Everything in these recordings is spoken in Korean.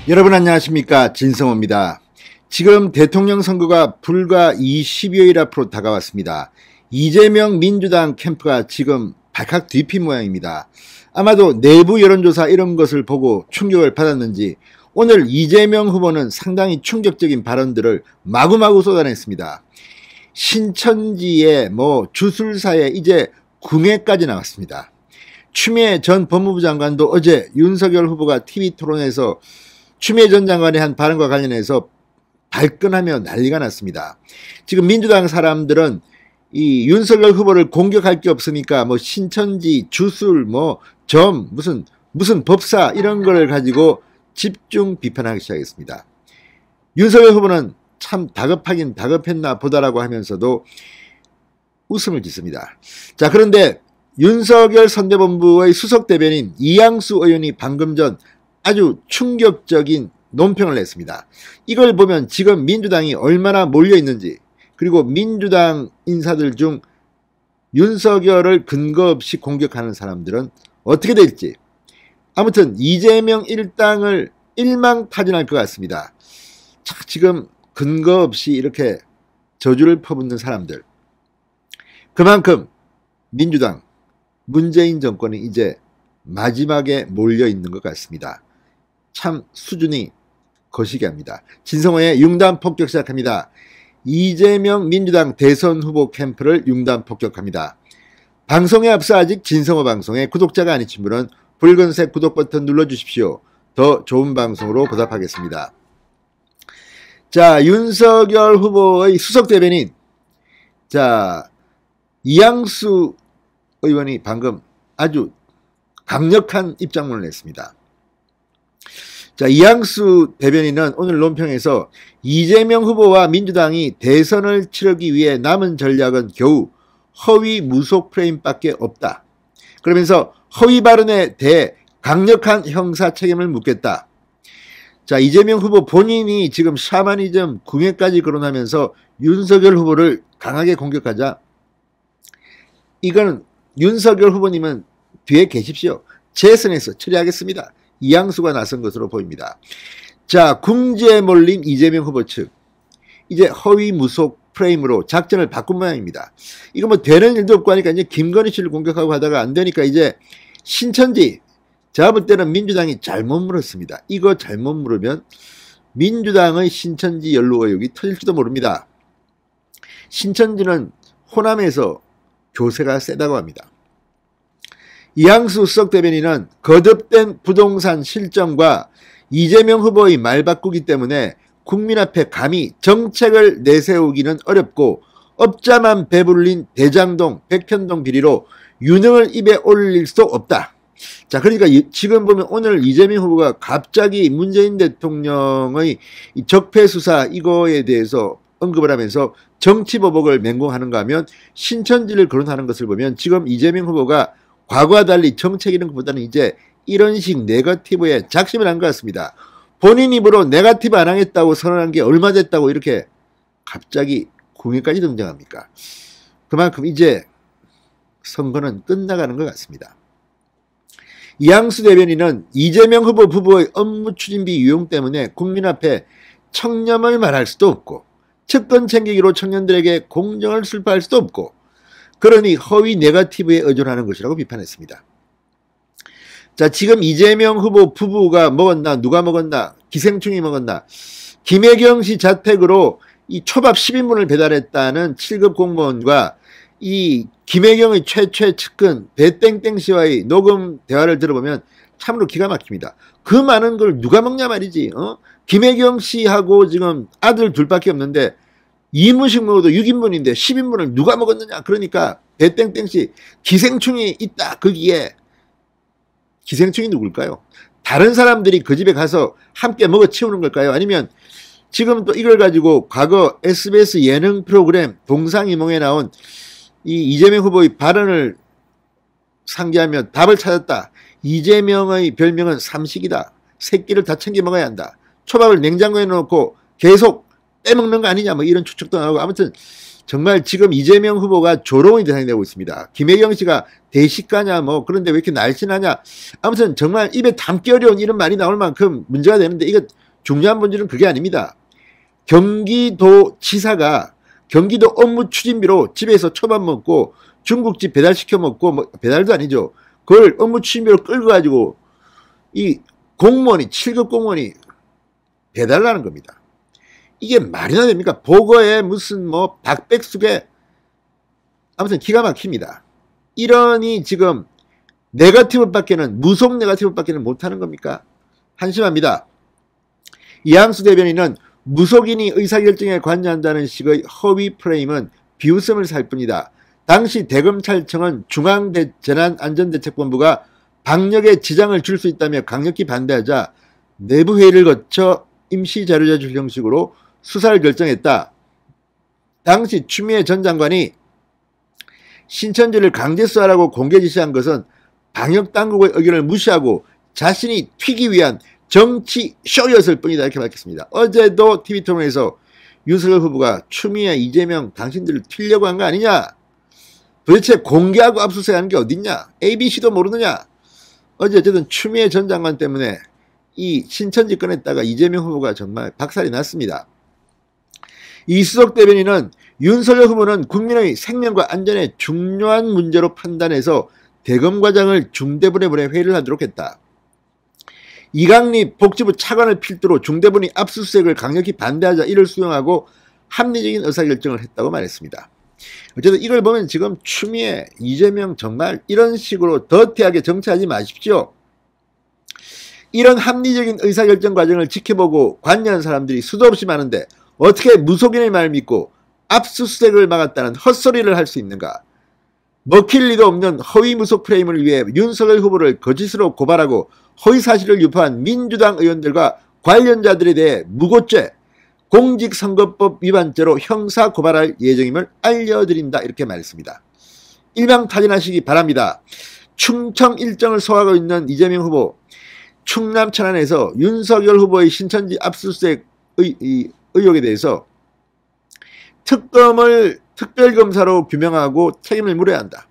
여러분 안녕하십니까, 진성호입니다. 지금 대통령 선거가 불과 20여일 앞으로 다가왔습니다. 이재명 민주당 캠프가 지금 발칵 뒤핀 모양입니다. 아마도 내부 여론조사 이런 것을 보고 충격을 받았는지 오늘 이재명 후보는 상당히 충격적인 발언들을 마구마구 쏟아냈습니다. 신천지의 주술사에 이제 궁예까지 나왔습니다. 추미애 전 법무부 장관도 어제 윤석열 후보가 TV 토론에서 추미애 전 장관의 한 발언과 관련해서 발끈하며 난리가 났습니다. 지금 민주당 사람들은 이 윤석열 후보를 공격할 게 없으니까 신천지, 주술, 점, 무슨 법사 이런 걸 가지고 집중 비판하기 시작했습니다. 윤석열 후보는 참 다급하긴 다급했나 보다라고 하면서도 웃음을 짓습니다. 자, 그런데 윤석열 선대본부의 수석 대변인 이양수 의원이 방금 전 아주 충격적인 논평을 냈습니다. 이걸 보면 지금 민주당이 얼마나 몰려있는지, 그리고 민주당 인사들 중 윤석열을 근거 없이 공격하는 사람들은 어떻게 될지, 아무튼 이재명 일당을 일망타진할 것 같습니다. 자, 지금 근거 없이 이렇게 저주를 퍼붓는 사람들, 그만큼 민주당, 문재인 정권이 이제 마지막에 몰려있는 것 같습니다. 참 수준이 거시기합니다. 진성호의 융단 폭격 시작합니다. 이재명 민주당 대선 후보 캠프를 융단 폭격합니다. 방송에 앞서 아직 진성호 방송의 구독자가 아니신 분은 붉은색 구독 버튼 눌러주십시오. 더 좋은 방송으로 보답하겠습니다. 자, 윤석열 후보의 수석 대변인, 자, 이양수 의원이 방금 아주 강력한 입장문을 냈습니다. 자, 이양수 대변인은 오늘 논평에서 이재명 후보와 민주당이 대선을 치르기 위해 남은 전략은 겨우 허위 무속 프레임밖에 없다. 그러면서 허위 발언에 대해 강력한 형사 책임을 묻겠다. 자, 이재명 후보 본인이 지금 샤머니즘 궁예까지 거론하면서 윤석열 후보를 강하게 공격하자, 이거는 윤석열 후보님은 뒤에 계십시오. 재선에서 처리하겠습니다. 이양수가 나선 것으로 보입니다. 자, 궁지에 몰린 이재명 후보 측, 이제 허위 무속 프레임으로 작전을 바꾼 모양입니다. 이거 되는 일도 없고 하니까 이제 김건희 씨를 공격하고 하다가 안 되니까 이제 신천지, 제가 볼 때는 민주당이 잘못 물었습니다. 이거 잘못 물으면 민주당의 신천지 연루 의혹이 터질지도 모릅니다. 신천지는 호남에서 교세가 세다고 합니다. 이양수 수석 대변인은 거듭된 부동산 실정과 이재명 후보의 말 바꾸기 때문에 국민 앞에 감히 정책을 내세우기는 어렵고 업자만 배불린 대장동, 백현동 비리로 유능을 입에 올릴 수 없다. 자, 그러니까 지금 보면 오늘 이재명 후보가 갑자기 문재인 대통령의 적폐 수사 이거에 대해서 언급을 하면서 정치보복을 맹공하는가 하면 신천지를 거론하는 것을 보면 지금 이재명 후보가 과거와 달리 정책 이런 것보다는 이제 이런 식 네거티브에 작심을 한 것 같습니다. 본인 입으로 네거티브 안 하겠다고 선언한 게 얼마 됐다고 이렇게 갑자기 궁예까지 등장합니까? 그만큼 이제 선거는 끝나가는 것 같습니다. 이양수 대변인은 이재명 후보 부부의 업무 추진비 유용 때문에 국민 앞에 청렴을 말할 수도 없고 측근 챙기기로 청년들에게 공정을 술파할 수도 없고 그러니 허위 네거티브에 의존하는 것이라고 비판했습니다. 자, 지금 이재명 후보 부부가 먹었나, 누가 먹었나, 기생충이 먹었나, 김혜경 씨 자택으로 이 초밥 10인분을 배달했다는 7급 공무원과 이 김혜경의 최최 측근 배땡땡 씨와의 녹음 대화를 들어보면 참으로 기가 막힙니다. 그 많은 걸 누가 먹냐 말이지. 김혜경 씨하고 지금 아들 둘밖에 없는데 이문식 먹어도 6인분인데 10인분을 누가 먹었느냐. 그러니까 배땡땡 씨 기생충이 있다. 거기에 기생충이 누굴까요? 다른 사람들이 그 집에 가서 함께 먹어 치우는 걸까요? 아니면 지금 또 이걸 가지고 과거 SBS 예능 프로그램 동상이몽에 나온 이 이재명 후보의 발언을 상기하며 답을 찾았다. 이재명의 별명은 삼식이다. 새끼를 다 챙겨 먹어야 한다. 초밥을 냉장고에 넣고 계속 빼먹는 거 아니냐, 이런 추측도 나오고, 아무튼 정말 지금 이재명 후보가 조롱의 대상이 되고 있습니다. 김혜경 씨가 대식가냐 뭐 그런데 왜 이렇게 날씬하냐. 아무튼 정말 입에 담기 어려운 이런 말이 나올 만큼 문제가 되는데 이거 중요한 본질은 그게 아닙니다. 경기도지사가 경기도 업무 추진비로 집에서 초밥 먹고 중국집 배달시켜 먹고 뭐 배달도 아니죠. 그걸 업무 추진비로 끌고 가지고 이 공무원이 7급 공무원이 배달을 하는 겁니다. 이게 말이나 됩니까? 보고에 무슨 뭐 박백숙에 아무튼 기가 막힙니다. 이러니 지금 네거티브밖에는 무속 네거티브밖에는 못하는 겁니까? 한심합니다. 이항수 대변인은 무속인이 의사결정에 관여한다는 식의 허위 프레임은 비웃음을 살 뿐이다. 당시 대검찰청은 중앙재난안전대책본부가 방역에 지장을 줄 수 있다며 강력히 반대하자 내부회의를 거쳐 임시자료제출 형식으로 수사를 결정했다. 당시 추미애 전 장관이 신천지를 강제 수사하라고 공개 지시한 것은 방역당국의 의견을 무시하고 자신이 튀기 위한 정치 쇼였을 뿐이다 이렇게 밝혔습니다. 어제도 TV토론에서 윤석열 후보가 추미애, 이재명 당신들을 튀려고 한 거 아니냐. 도대체 공개하고 압수수색하는 게 어딨냐. ABC도 모르느냐. 어쨌든 추미애 전 장관 때문에 이 신천지 꺼냈다가 이재명 후보가 정말 박살이 났습니다. 이수석 대변인은 윤석열 후보는 국민의 생명과 안전에 중요한 문제로 판단해서 대검과장을 중대본에 보내 회의를 하도록 했다. 이강립 복지부 차관을 필두로 중대본이 압수수색을 강력히 반대하자 이를 수용하고 합리적인 의사결정을 했다고 말했습니다. 어쨌든 이걸 보면 지금 추미애, 이재명 정말 이런 식으로 더티하게 정치하지 마십시오. 이런 합리적인 의사결정 과정을 지켜보고 관여한 사람들이 수도 없이 많은데 어떻게 무속인의 말 믿고 압수수색을 막았다는 헛소리를 할 수 있는가. 먹힐 리도 없는 허위 무속 프레임을 위해 윤석열 후보를 거짓으로 고발하고 허위사실을 유포한 민주당 의원들과 관련자들에 대해 무고죄, 공직선거법 위반죄로 형사 고발할 예정임을 알려드린다 이렇게 말했습니다. 일망타진하시기 바랍니다. 충청 일정을 소화하고 있는 이재명 후보, 충남 천안에서 윤석열 후보의 신천지 압수수색 의혹에 대해서 특검을 특별검사로 규명하고 책임을 물어야 한다.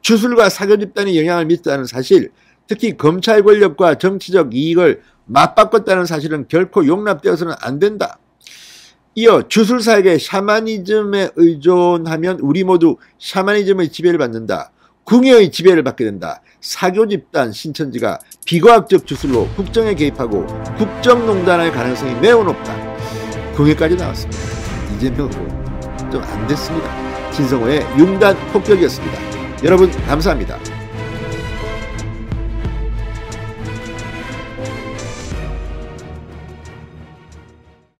주술과 사교 집단이 영향을 미쳤다는 사실, 특히 검찰 권력과 정치적 이익을 맞바꿨다는 사실은 결코 용납되어서는 안 된다. 이어 주술사에게 샤머니즘에 의존하면 우리 모두 샤머니즘의 지배를 받는다. 궁예의 지배를 받게 된다. 사교 집단 신천지가 비과학적 주술로 국정에 개입하고 국정농단할 가능성이 매우 높다. 궁예까지 나왔습니다. 이재명 후보 좀 안 됐습니다. 진성호의 융단 폭격이었습니다. 여러분 감사합니다.